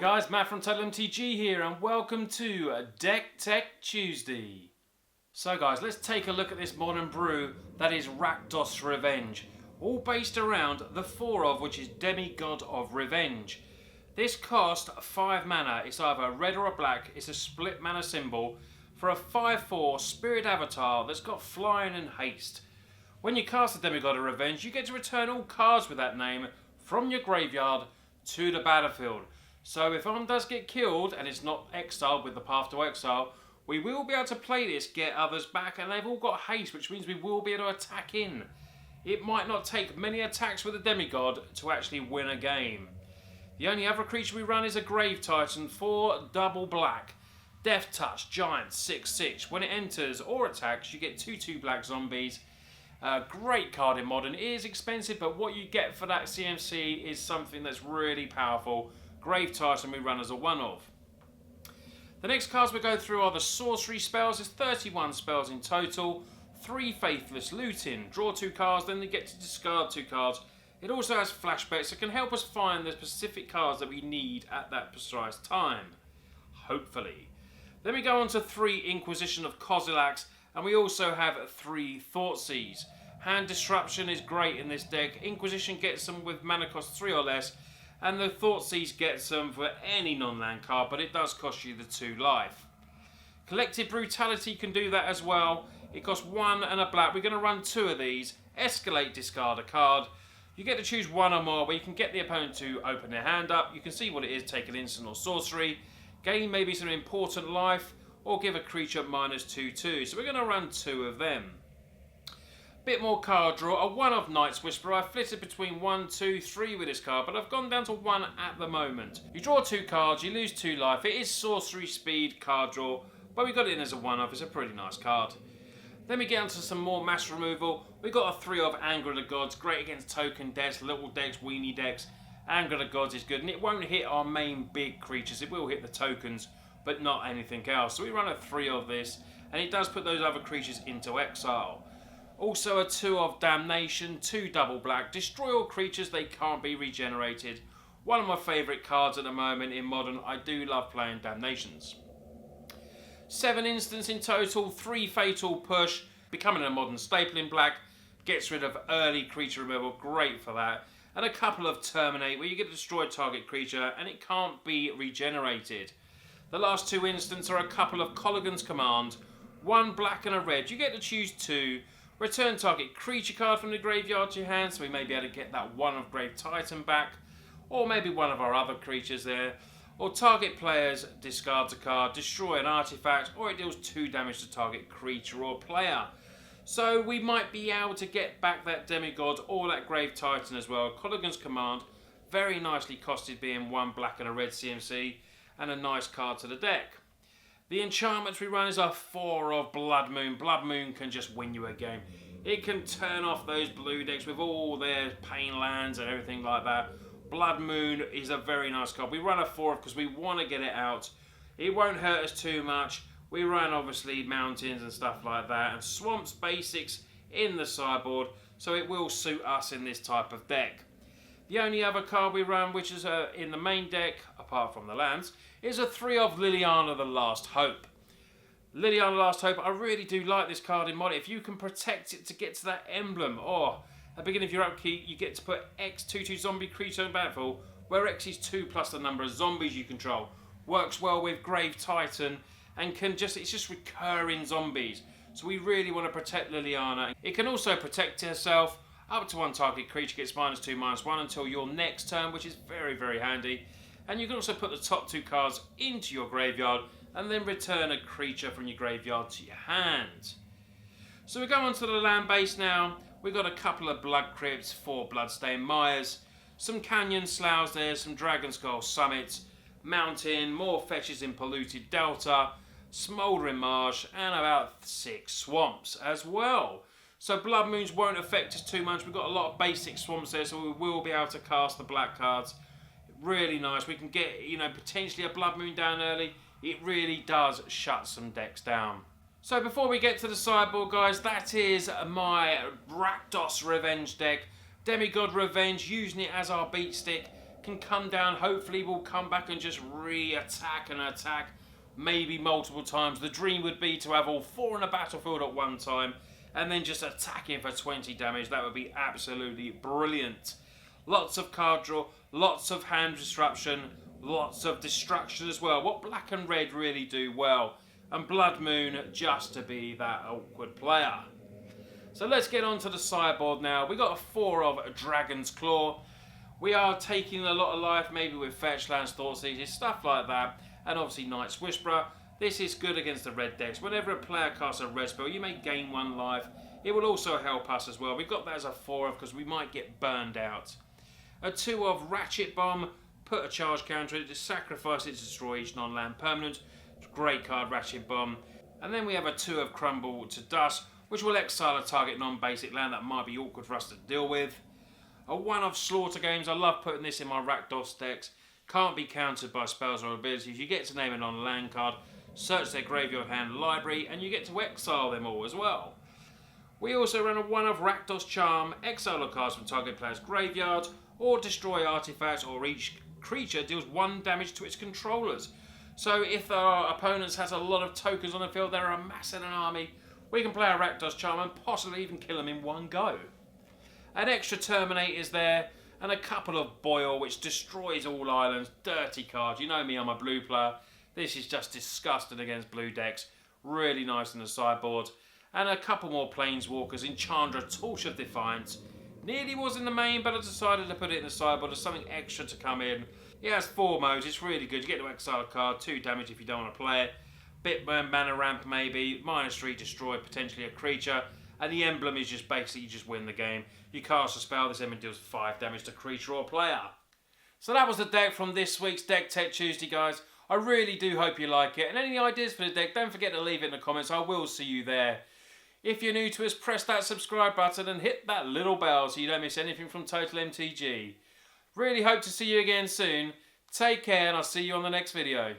guys, Matt from TOTALmtg here and welcome to Deck Tech Tuesday. So guys, let's take a look at this modern brew that is Rakdos Revenge. All based around the 4 of which is Demigod of Revenge. This costs 5 mana, it's either a red or a black, it's a split mana symbol for a 5/4 spirit avatar that's got flying and haste. When you cast the Demigod of Revenge, you get to return all cards with that name from your graveyard to the battlefield. So if one does get killed and it's not exiled with the path to exile, we will be able to play this, get others back, and they've all got haste, which means we will be able to attack in. It might not take many attacks with a Demigod to actually win a game. The only other creature we run is a Grave Titan for double black. Death Touch, Giant, 6/6. When it enters or attacks, you get 2/2 black zombies. Great card in Modern. It is expensive, but what you get for that CMC is something that's really powerful. Grave Titan we run as a one-of. The next cards we go through are the Sorcery spells. There's 31 spells in total. 3 Faithless Looting. Draw 2 cards, then you get to discard 2 cards. It also has flashbacks that can help us find the specific cards that we need at that precise time. Hopefully. Then we go on to 3 Inquisition of Kozilek, and we also have 3 Thoughtseize. Hand Disruption is great in this deck. Inquisition gets them with mana cost 3 or less, and the Thoughtseize gets them for any non-land card, but it does cost you the 2 life. Collective Brutality can do that as well. It costs 1 and a black. We're going to run 2 of these. Escalate, discard a card. You get to choose 1 or more, where you can get the opponent to open their hand up. You can see what it is, take an instant or sorcery. Gain maybe some important life, or give a creature -2/2. So we're going to run 2 of them. Bit more card draw. A 1 of Night's Whisperer. I flitted between 1, 2, 3 with this card, but I've gone down to 1 at the moment. You draw 2 cards, you lose 2 life. It is sorcery speed card draw, but we got it in as a 1-off. It's a pretty nice card. Then we get onto some more mass removal. We got a 3 of Anger of the Gods. Great against token decks, little decks, weenie decks. Anger of the Gods is good, and it won't hit our main big creatures. It will hit the tokens, but not anything else. So we run a 3 of this, and it does put those other creatures into exile. Also a 2 of Damnation, 2 double black. Destroy all creatures, they can't be regenerated. One of my favourite cards at the moment in Modern. I do love playing Damnations. 7 instants in total, 3 Fatal Push. Becoming a Modern staple in black. Gets rid of early creature removal, great for that. And a couple of Terminate, where you get to destroy a target creature and it can't be regenerated. The last 2 instants are a couple of Kolaghan's Command. 1 black and a red. You get to choose 2. Return target creature card from the graveyard to your hand, so we may be able to get that 1 of Grave Titan back, or maybe one of our other creatures there. Or target players discards a card, destroy an artifact, or it deals 2 damage to target creature or player. So we might be able to get back that Demigod or that Grave Titan as well. Kolaghan's Command, very nicely costed, being 1 black and a red CMC, and a nice card to the deck. The enchantments we run is a 4 of Blood Moon. Blood Moon can just win you a game. It can turn off those blue decks with all their pain lands and everything like that. Blood Moon is a very nice card. We run a 4 because we want to get it out. It won't hurt us too much. We run obviously mountains and stuff like that, and swamps basics in the sideboard, so it will suit us in this type of deck. The only other card we run, which is in the main deck, apart from the lands, is a 3 of Liliana the Last Hope. Liliana the Last Hope, I really do like this card in Mod. If you can protect it to get to that emblem, or at the beginning of your upkeep, you get to put X 2/2 zombie creature on battlefield, where X is 2 plus the number of zombies you control. Works well with Grave Titan, and it's just recurring zombies. So we really want to protect Liliana. It can also protect herself. Up to 1 target creature gets -2/-1 until your next turn, which is very, very handy. And you can also put the top 2 cards into your graveyard and then return a creature from your graveyard to your hand. So we go on to the land base now. We've got a couple of Blood Crypts, 4 Bloodstained Mires, some Canyon Sloughs there, some Dragonskull Summits, Mountain, more fetches in Polluted Delta, Smouldering Marsh, and about 6 swamps as well. So Blood Moons won't affect us too much. We've got a lot of basic swamps there, so we will be able to cast the black cards. Really nice. We can get, potentially a Blood Moon down early. It really does shut some decks down. So before we get to the sideboard, guys, that is my Rakdos Revenge deck. Demigod Revenge, using it as our beat stick. can come down. Hopefully we'll come back and just re-attack and attack, maybe multiple times. The dream would be to have all 4 in a battlefield at one time and then just attacking for 20 damage. That would be absolutely brilliant. Lots of card draw, lots of hand disruption, lots of destruction as well. What black and red really do well. And Blood Moon just to be that awkward player. So let's get on to the sideboard now. We got a 4 of Dragon's Claw. We are taking a lot of life, maybe with fetch lands, Thoughtseize, stuff like that. And obviously Knight's Whisperer. This is good against the red decks. Whenever a player casts a red spell, you may gain 1 life. It will also help us as well. We've got that as a 4 of because we might get burned out. A 2 of Ratchet Bomb. Put a charge counter in it, just sacrifice it to destroy each non-land permanent. Great card, Ratchet Bomb. And then we have a 2 of Crumble to Dust, which will exile a target non-basic land that might be awkward for us to deal with. A 1 of Slaughter Games. I love putting this in my Rakdos decks. Can't be countered by spells or abilities. You get to name a non-land card, search their graveyard, hand, library, and you get to exile them all as well. We also run a 1 of Rakdos Charm. Exile a card from target player's graveyard, or destroy artifacts, or each creature deals 1 damage to its controllers. So if our opponents has a lot of tokens on the field, they're amassing an army, we can play a Rakdos Charm and possibly even kill them in one go. An extra Terminate is there, and a couple of Boil, which destroys all islands. Dirty card. You know me, I'm a blue player. This is just disgusting against blue decks. Really nice in the sideboard. And a couple more Planeswalkers. Enchantra, Torch of Defiance. Nearly was in the main, but I decided to put it in the sideboard as something extra to come in. It has 4 modes, it's really good. You get to exile a card, 2 damage if you don't want to play it. Bit mana ramp maybe, -3 destroy potentially a creature. And the emblem is just basically you just win the game. You cast a spell, this emblem deals 5 damage to creature or player. So that was the deck from this week's Deck Tech Tuesday, guys. I really do hope you like it. And any ideas for the deck, don't forget to leave it in the comments. I will see you there. If you're new to us, press that subscribe button and hit that little bell so you don't miss anything from TOTALmtg. Really hope to see you again soon. Take care and I'll see you on the next video.